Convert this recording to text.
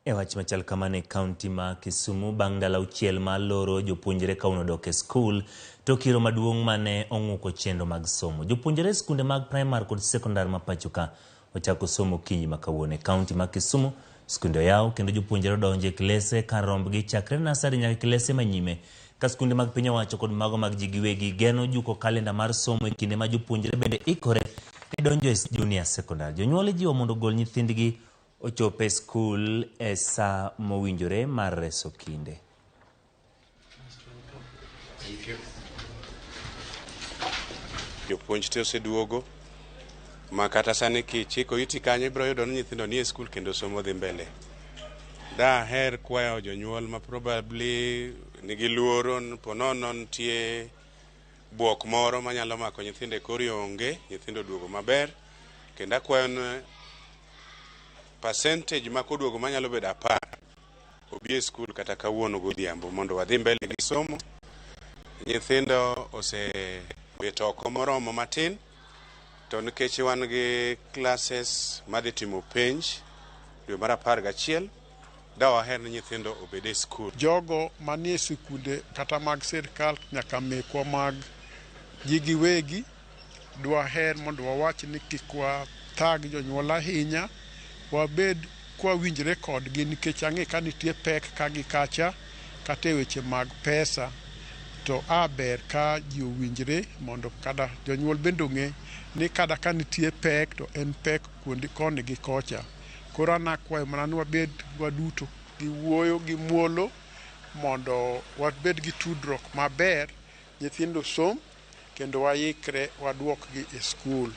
E wach machal kamane kaunti ma Kisumu bang' ndalo auchiel ma loro jopuonjre kauno dok e skul to kiro maduong' mane ong'uko chenro mag somo. Jopuonjre skunde mag primar kod sekondar ma pacho ka ochako somo kinyi ma kawuono e kaunti ma Kisumu. Skunde oyaw kendo jopuonjre donjo e klese kar rombgi chakre nasari nyaka klese manyime. Ka skunde mag piny owacho kod mago mag ji giwegi geno juko kalenda mar somo e kinde ma jopuonjre bende ikore ni donjo e junior secondary. Jonyuol jiwo mondo gol nyithindgi ochope skul e sa mowinjore mar reso kinde. Jopuonj te oseduogo ma kata sani kichiko iti kanyo ibiro yudo ni nyithindo ni e skul kendo somo dhi mbele. Daher kwayo jonyuol ma probably nigi luoro ponono nitie buok moro manyalo mako nyithindo e kor onge, nyithindo duogo maber, kendo akwayo percentage ma koduogo manyalo bedo 10 obi e skul kata kawuono godhiambo mondo wadhi mbele gi somo. Nyithindo osebet oko moromo matin to nikech wan gi classes madhi timo penj dwe mar 11 dawaher ni nyithindo obed e skul. Jogo manie sikunde kata mag sirkal nyaka mekwa mag ji giwegi dwaher mondo wawach ni kik wathag jonyuol ahinya, wabed kwa winjre kodgi nikech ang'e ka nitie pek ka gi kacha kata weche mag pesa to ber ka ji owinjre mondo kada jonyuol bende ong'e ni kada ka nitie pek to en pek kuonde koni gi kocha. Koro anakwayo mana ni wabed waduto gi wuoyo gi muolo mondo wabed gi tudruok maber, nyithindo som kendo waikre waduokgi e skul.